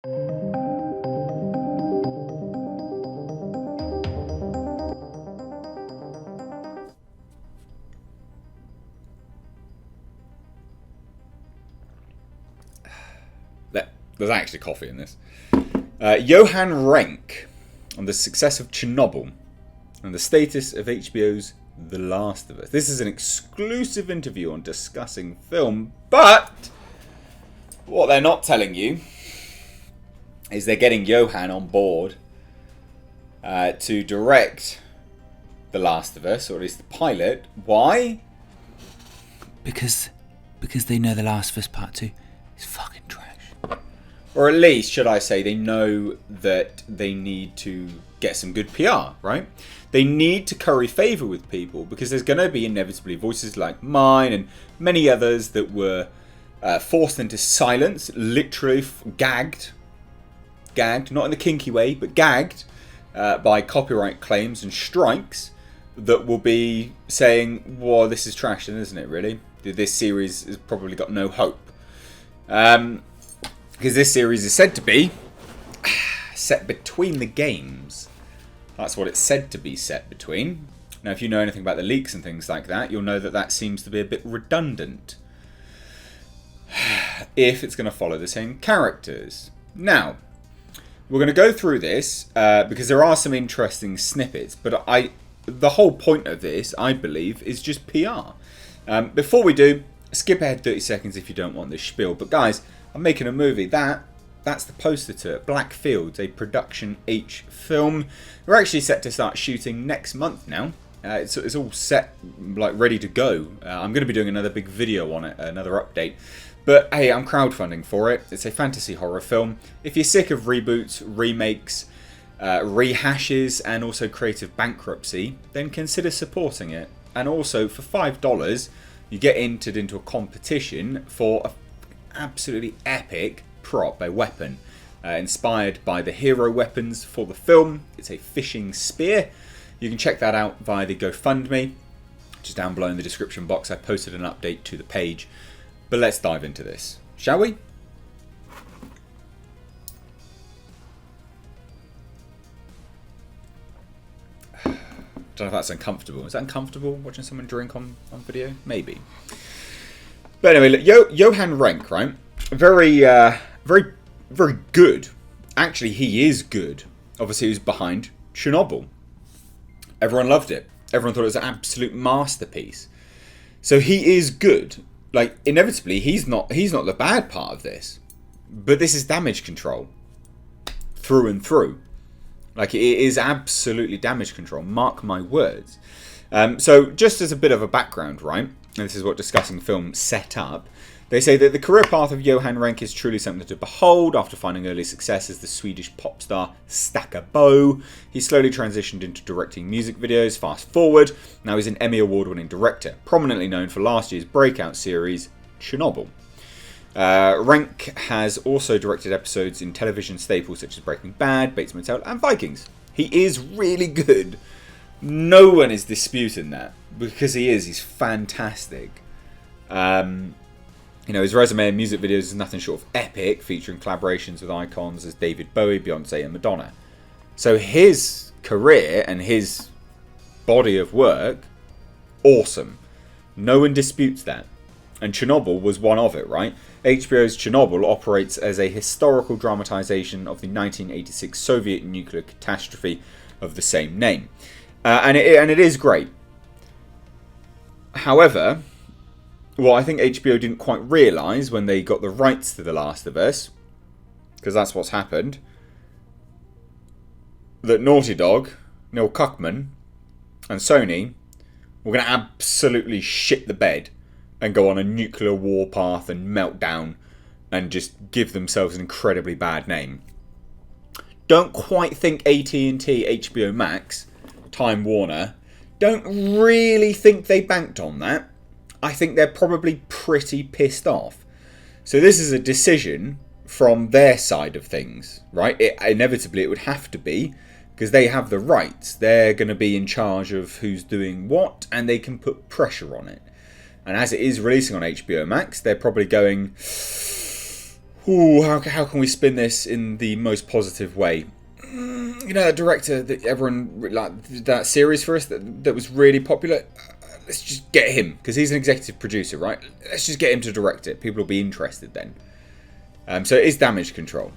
There's actually coffee in this. Johan Renck on the success of Chernobyl and the status of HBO's The Last of Us. This is an exclusive interview on discussing film, but what they're not telling you is they're getting Johan on board to direct The Last of Us, or at least the pilot. Why? Because they know The Last of Us Part 2 is fucking trash. Or at least, should I say, they know that they need to get some good PR, right? They need to curry favour with people because there's going to be inevitably voices like mine and many others that were forced into silence, literally gagged, not in the kinky way, but gagged by copyright claims and strikes that will be saying, well, this is trash then, isn't it, really? This series has probably got no hope. Because this series is said to be set between the games. That's what it's said to be set between. Now, if you know anything about the leaks and things like that, you'll know that that seems to be a bit redundant. If it's going to follow the same characters. Now, we're going to go through this because there are some interesting snippets. But the whole point of this, I believe, is just PR. Before we do, skip ahead 30 seconds if you don't want this spiel. But guys, I'm making a movie. That's the poster to it. Black Fields, a Production H film. We're actually set to start shooting next month now. It's all set, like ready to go. I'm going to be doing another big video on it, another update. But hey, I'm crowdfunding for it. It's a fantasy horror film. If you're sick of reboots, remakes, rehashes, and also creative bankruptcy, then consider supporting it. And also, for $5, you get entered into a competition for an absolutely epic prop, a weapon, inspired by the hero weapons for the film. It's a fishing spear. You can check that out via the GoFundMe, which is down below in the description box. I posted an update to the page. But let's dive into this, shall we? Don't know if that's uncomfortable. Is that uncomfortable watching someone drink on video? Maybe. But anyway, look, Johan Renck, right? Very good. Actually, he is good. Obviously, he was behind Chernobyl. Everyone loved it. Everyone thought it was an absolute masterpiece. So he is good. Like, inevitably, he's not the bad part of this. But this is damage control. Through and through. Like, it is absolutely damage control. Mark my words. So, just as a bit of a background, right? And this is what Discussing Film set up. They say that the career path of Johan Renck is truly something to behold. After finding early success as the Swedish pop star Stakka Bo, he slowly transitioned into directing music videos. Fast forward, now he's an Emmy Award-winning director, prominently known for last year's breakout series, Chernobyl. Renck has also directed episodes in television staples such as Breaking Bad, Bates Motel, and Vikings. He is really good. No one is disputing that, because he's fantastic. You know, his resume and music videos is nothing short of epic, featuring collaborations with icons as David Bowie, Beyonce, and Madonna. So his career and his body of work, awesome. No one disputes that. And Chernobyl was one of it, right? HBO's Chernobyl operates as a historical dramatization of the 1986 Soviet nuclear catastrophe of the same name. And it is great. However, what I think HBO didn't quite realise when they got the rights to The Last of Us, because that's what's happened, that Naughty Dog, Neil Cuckman, and Sony were going to absolutely shit the bed and go on a nuclear war path and melt down and just give themselves an incredibly bad name. Don't quite think AT&T, HBO Max, Time Warner, don't really think they banked on that. I think they're probably pretty pissed off. So this is a decision from their side of things, right? Inevitably, it would have to be, because they have the rights. They're going to be in charge of who's doing what, and they can put pressure on it. And as it is releasing on HBO Max, they're probably going, ooh, how can we spin this in the most positive way? You know, that director that everyone like that series for us that was really popular. Let's just get him because he's an executive producer, right? Let's just get him to direct it. People will be interested then. So it is Damage Control.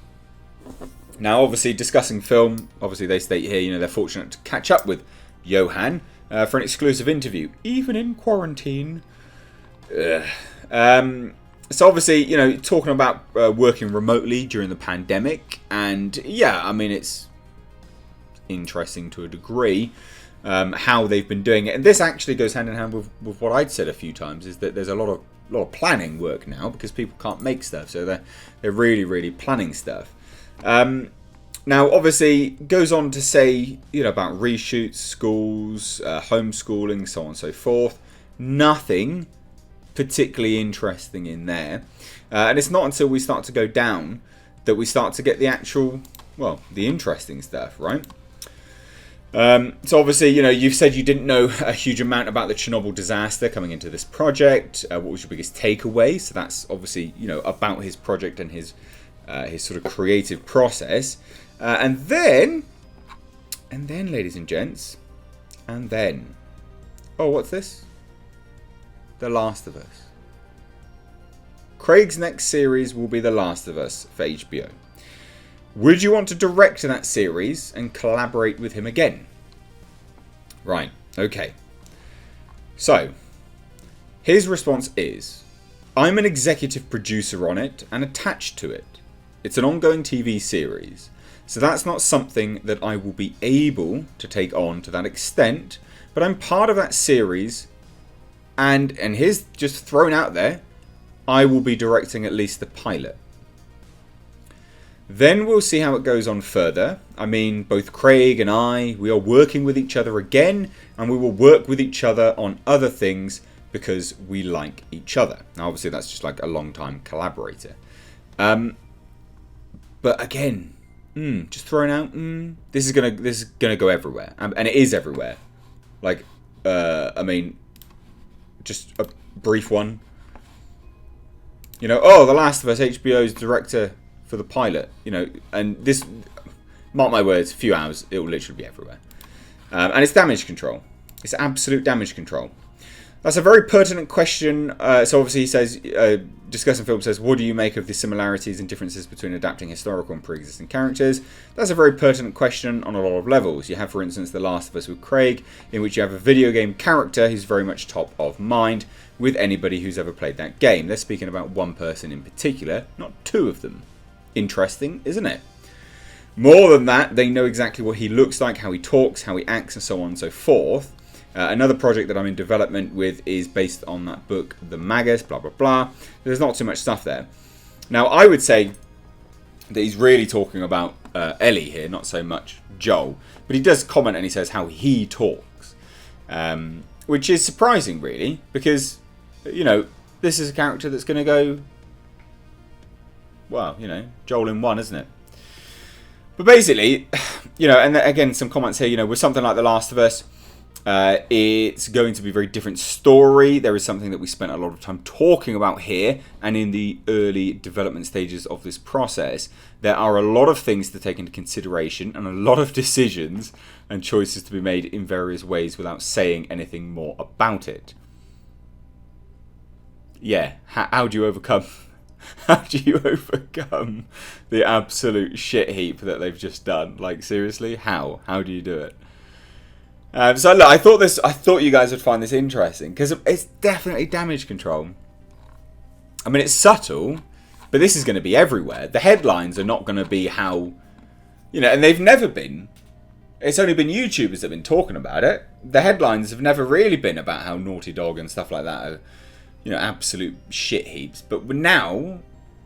Now, obviously, discussing film. Obviously, they state here, you know, they're fortunate to catch up with Johan for an exclusive interview, even in quarantine. So obviously, you know, talking about working remotely during the pandemic, and yeah, I mean, it's interesting to a degree how they've been doing it, and this actually goes hand in hand with what I'd said a few times, is that there's a lot of planning work now because people can't make stuff, so they're really planning stuff. Now, obviously, goes on to say, you know, about reshoots, schools, homeschooling, so on and so forth. Nothing particularly interesting in there. And it's not until we start to go down that we start to get the actual, well, the interesting stuff, right? So obviously, you know, you've said you didn't know a huge amount about the Chernobyl disaster coming into this project. What was your biggest takeaway? So that's obviously, you know, about his project and his sort of creative process. And then, ladies and gents, oh, what's this? The Last of Us. Craig's next series will be The Last of Us for HBO. Would you want to direct that series and collaborate with him again? Right, okay. So, his response is, I'm an executive producer on it and attached to it. It's an ongoing TV series, so that's not something that I will be able to take on to that extent, but I'm part of that series, and here's just thrown out there, I will be directing at least the pilot. Then we'll see how it goes on further. I mean, both Craig and I, we are working with each other again, and we will work with each other on other things because we like each other. Now, obviously, that's just like a long-time collaborator. But again, just throwing out, this is gonna go everywhere, and it is everywhere. Like, I mean, just a brief one. You know, oh, The Last of Us, HBO's director for the pilot. You know, and this, mark my words, a few hours, it will literally be everywhere. And it's damage control. It's absolute damage control. That's a very pertinent question. So obviously he says, discussing film says, what do you make of the similarities and differences between adapting historical and pre-existing characters? That's a very pertinent question on a lot of levels. You have, for instance, The Last of Us with Craig, in which you have a video game character who's very much top of mind with anybody who's ever played that game. They're speaking about one person in particular, not two of them. Interesting, isn't it? More than that, they know exactly what he looks like, how he talks, how he acts, and so on and so forth. Another project that I'm in development with is based on that book, The Magus, blah, blah, blah. There's not too much stuff there. Now, I would say that he's really talking about Ellie here, not so much Joel. But he does comment and he says how he talks. Which is surprising, really, because, you know, this is a character that's going to go, well, you know, Joel in one, isn't it? But basically, you know, and again, some comments here, you know, with something like The Last of Us, it's going to be a very different story. There is something that we spent a lot of time talking about here, and in the early development stages of this process, there are a lot of things to take into consideration and a lot of decisions and choices to be made in various ways without saying anything more about it. Yeah, how do you overcome? How do you overcome the absolute shit heap that they've just done? Like, seriously, how? How do you do it? So look, I thought you guys would find this interesting because it's definitely damage control. I mean, it's subtle, but this is going to be everywhere. The headlines are not going to be how, you know, and they've never been. It's only been YouTubers that have been talking about it. The headlines have never really been about how Naughty Dog and stuff like that are, you know, absolute shit heaps. But now,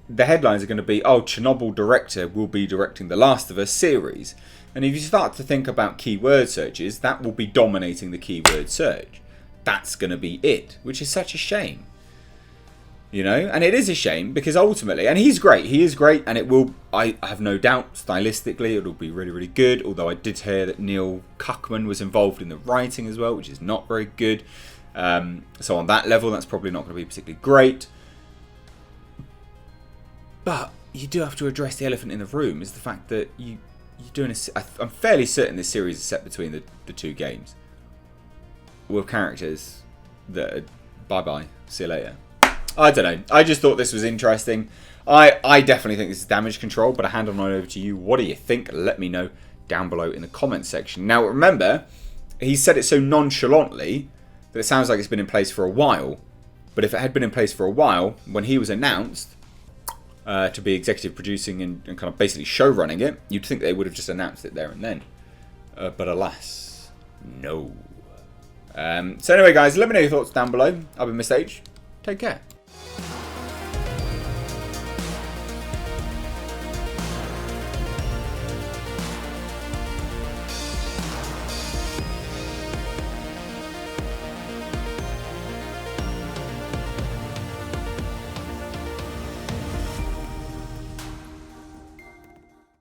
the headlines are going to be, oh, Chernobyl director will be directing The Last of Us series. And if you start to think about keyword searches, that will be dominating the keyword search. That's going to be it, which is such a shame. You know, and it is a shame because ultimately, and he's great, he is great, and it will, I have no doubt, stylistically, it'll be really, really good. Although I did hear that Neil Cuckman was involved in the writing as well, which is not very good. So on that level, that's probably not going to be particularly great. But you do have to address the elephant in the room, is the fact that you're doing I'm fairly certain this series is set between the two games, with characters that are bye-bye, see you later. I don't know. I just thought this was interesting. I definitely think this is damage control, but I hand on over to you. What do you think? Let me know down below in the comments section. Now, remember, he said it so nonchalantly that it sounds like it's been in place for a while. But if it had been in place for a while, when he was announced to be executive producing and kind of basically show running it, you'd think they would have just announced it there and then. But alas, no. So anyway, guys, let me know your thoughts down below. I've been Mr. H. Take care.